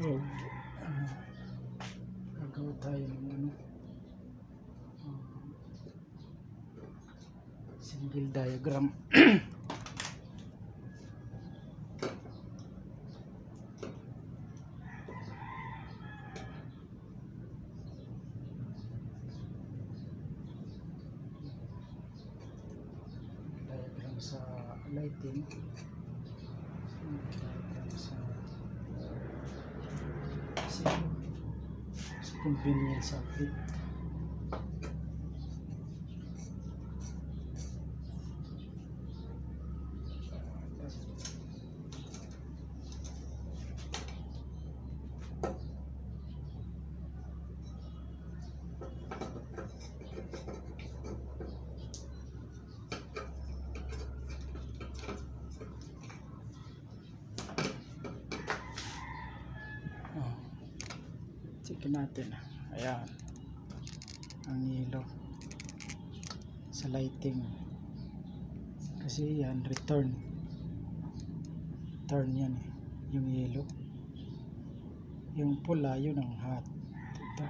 So, gagawa tayo ng single diagram. Diagram sa lighting, diagram sa convenience outfit. Check natin. Ayan ang yellow sa lighting, kasi yan return yan yung yellow. Yung pula yun ang hot. Ito.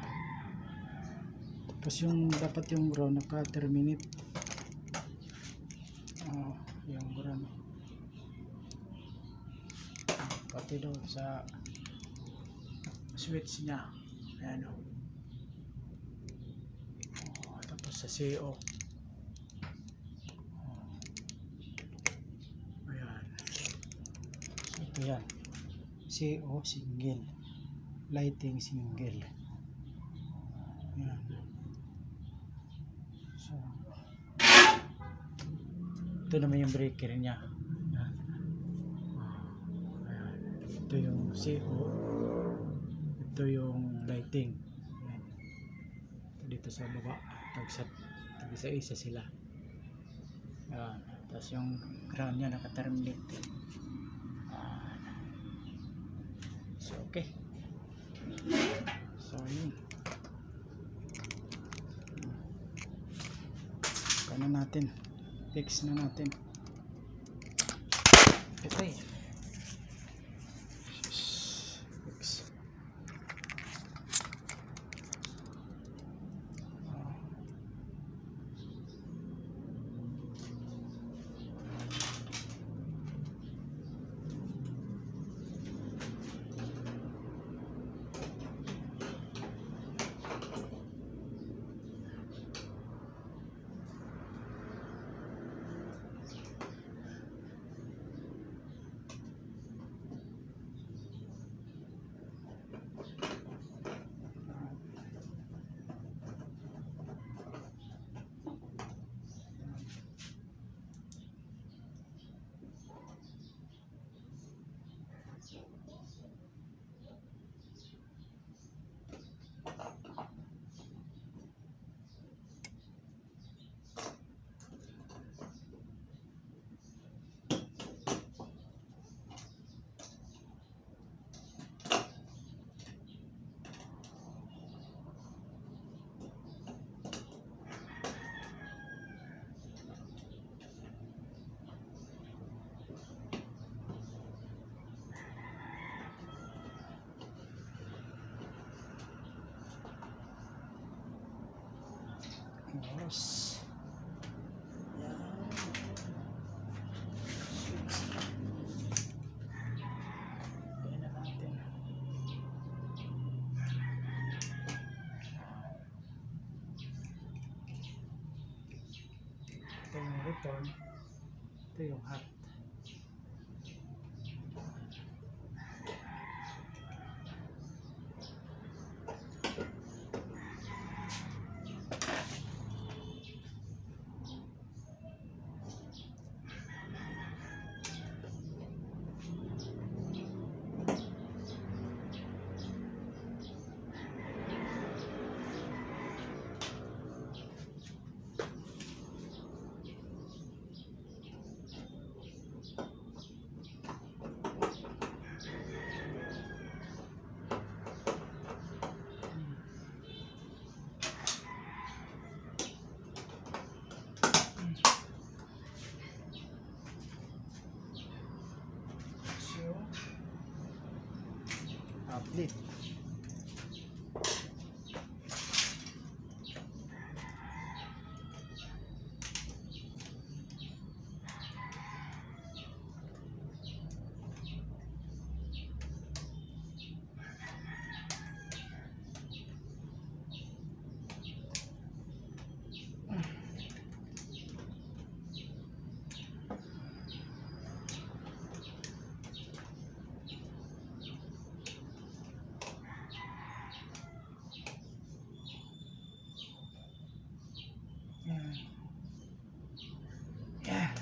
Tapos yung dapat yung brown naka-terminate. Yung brown pati doon sa switch nya. Ayan o. Tapos sa CO. Ayan. So, ito yan. CO single. Lighting single. Ayan. So, ito naman yung breaker nya. Ayan. Ayan. Ito yung CO. Ito yung lighting. Ayan. Dito sa baba tag-isa sila. Ayan. Tapos yung ground nya naka-terminate. So okay, so yun, kaya natin fix na natin. Okay, fix. Yes. Ayan na natin. Ito yung return. Ito yung hot. outlet. Yeah.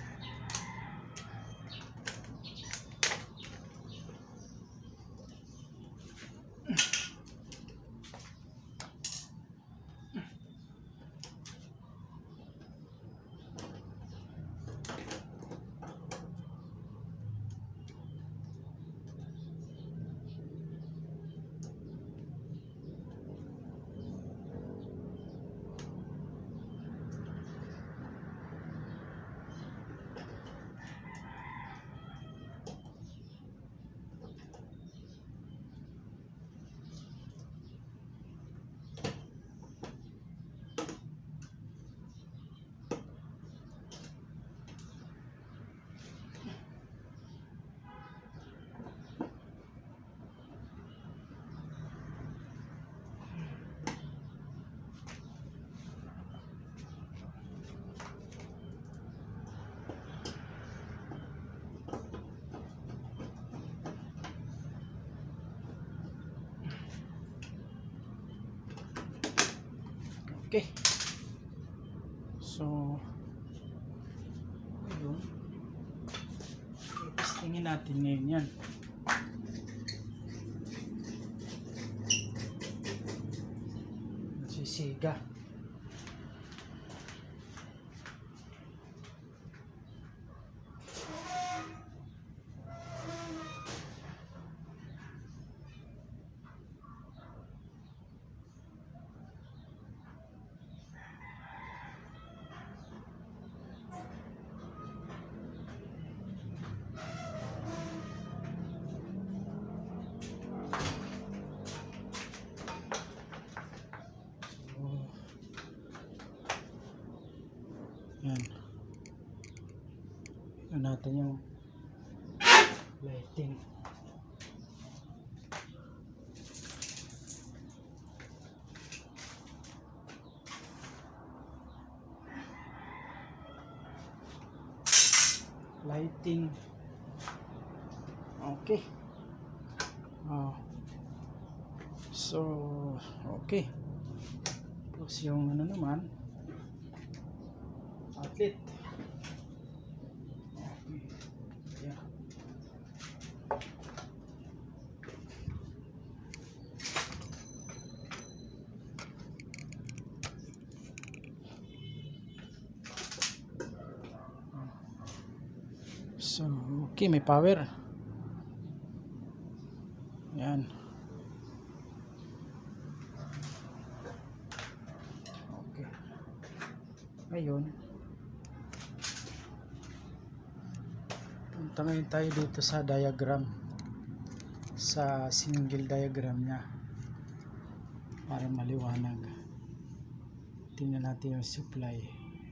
Okay. So, ayun. Testingin natin ngayon yan. Sisiga. Yan. Yan natin yung lighting. Lighting. Okay. So, okay. Plus yung ano naman, outlet. Okay. Yeah. So, okay, may power. Yan. Okay. Ngayon, punta ngayon tayo dito sa diagram. Sa single diagram niya. Para maliwanag. Tingnan natin yung supply.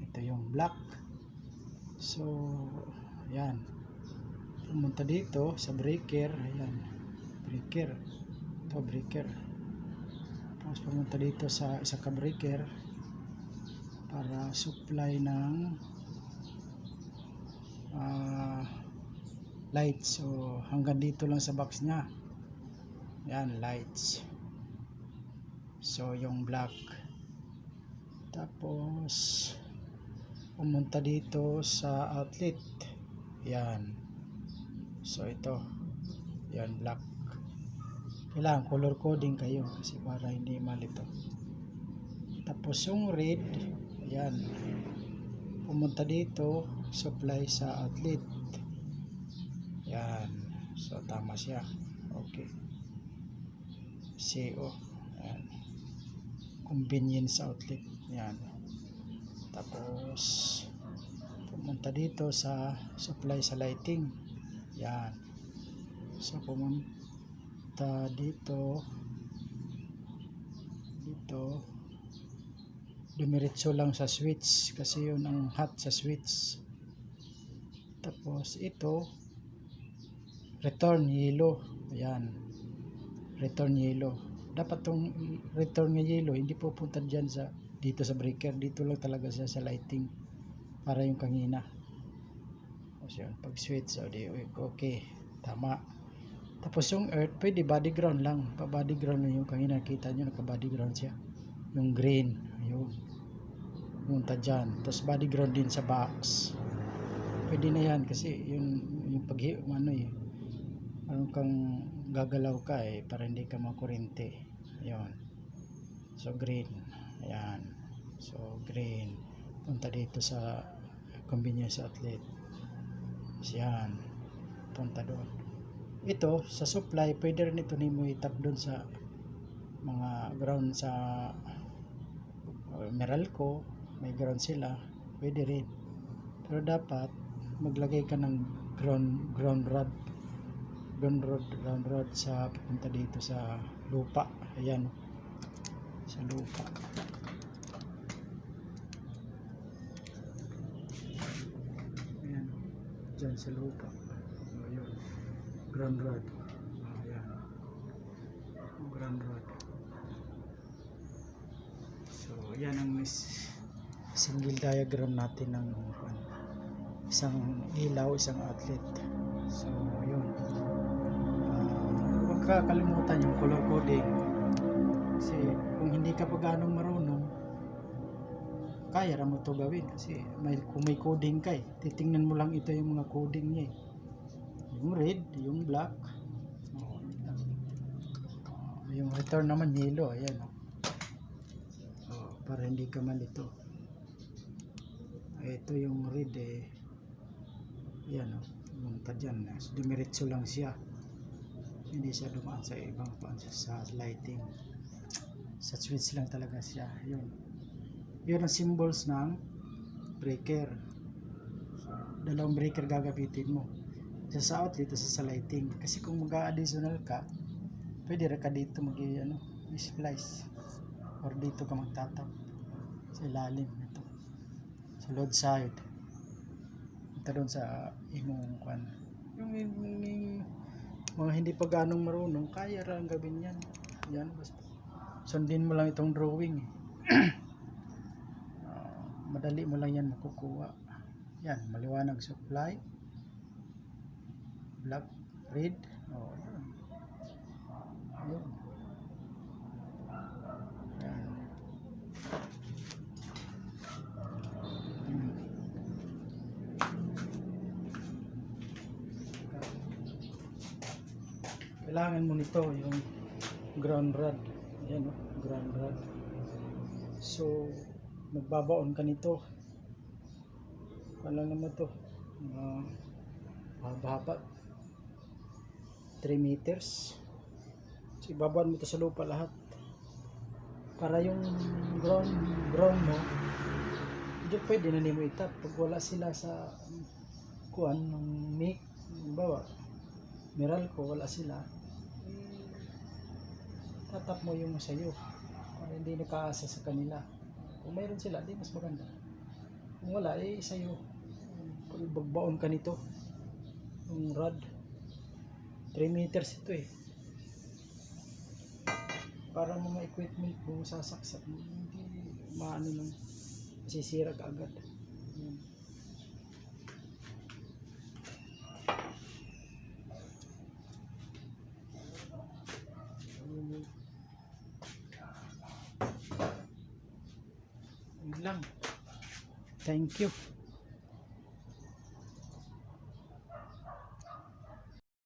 Ito yung black. So, yan. Pumunta dito sa breaker. Ayan. Breaker. Ito breaker. Tapos pumunta dito sa isa ka breaker para supply ng lights. So, hanggang dito lang sa box niya. Yan, lights. So, yung black. Tapos, pumunta dito sa outlet. Yan. So, ito. Yan, black. Kailangan color coding kayo kasi para hindi malito. Tapos, yung red. Yan. Pumunta dito, supply sa outlet. Yan. So, tama siya. Okay. CO. Yan. Convenience outlet. Yan. Tapos, pumunta dito sa supply sa lighting. Yan. So, dito dumiretso lang sa switch kasi yun ang hot sa switch. Tapos ito return yellow. Ayan, return yellow. Dapat tong return ng yellow hindi pupunta dyan sa dito sa breaker, dito lang talaga siya sa lighting para yung kanina. So yun, pag switch okay, tama. Tapos yung earth pwede body ground lang, pa body ground lang yung kanina kita nyo, naka body ground siya, yung green ayun punta dyan. Tapos body ground din sa box, pwede na yan kasi yung pag ano kang gagalaw ka para hindi ka makurente. Ayun, so green, ayan, so green punta dito sa convenience outlet. Yan, punta doon. Ito sa supply pwede rin ito nimo itap doon sa mga ground sa Meralco, may ground sila, pwede rin. Pero dapat maglagay ka ng ground rod sa pupunta dito sa lupa. Ayan, sa lupa. Ayan, dyan sa lupa. Ayan, ground rod. Ayan, ground rod. So ayan ang single diagram natin ng isang ilaw, isang outlet. So yun, huwag kakalimutan yung color coding kasi kung hindi ka pa ganong marunong, kaya mo to gawin kasi kung may coding ka titingnan mo lang ito yung mga coding niya yung red, yung black, yung return naman yellow. Ayan, para hindi ka malito. Ito yung red yan punta dyan, dumiretso lang siya, hindi siya dumaan sa ibang sa lighting, sa switch lang talaga siya. Yun ang symbols ng breaker. So, dalawang breaker gagamitin mo, isa sa outlet, isa sa lighting. Kasi kung mag-additional ka, pwede rin ka dito splice or dito ka magtatap sa ilalim ito sa load side. Ito doon sa imong yung mga hindi pa ganong marunong, kaya lang gawin yan. Basta sundin mo lang itong drawing madali mo lang yan makukuha. Yan, maliwanag supply, black, red. Yan. Ayun. Yan. Kailangan mo nito yung ground rod. Ayan, ground rod. So magbabaon ka nito, wala naman to haba 3 meters. So ibabaan mo to sa lupa lahat para yung ground mo hindi pwede na nimo itap pag wala sila sa ng mic. Bawa Meralco, wala sila, tatap mo yung sayo para hindi nakaasa sa kanila. Kung mayroon sila, di mas maganda. Kung wala, sa'yo. Pagbaon ka nito, yung rod, 3 meters ito para mga equipment mo sasaksak, hindi maano nang masisira ka agad. Yun lang. Thank you.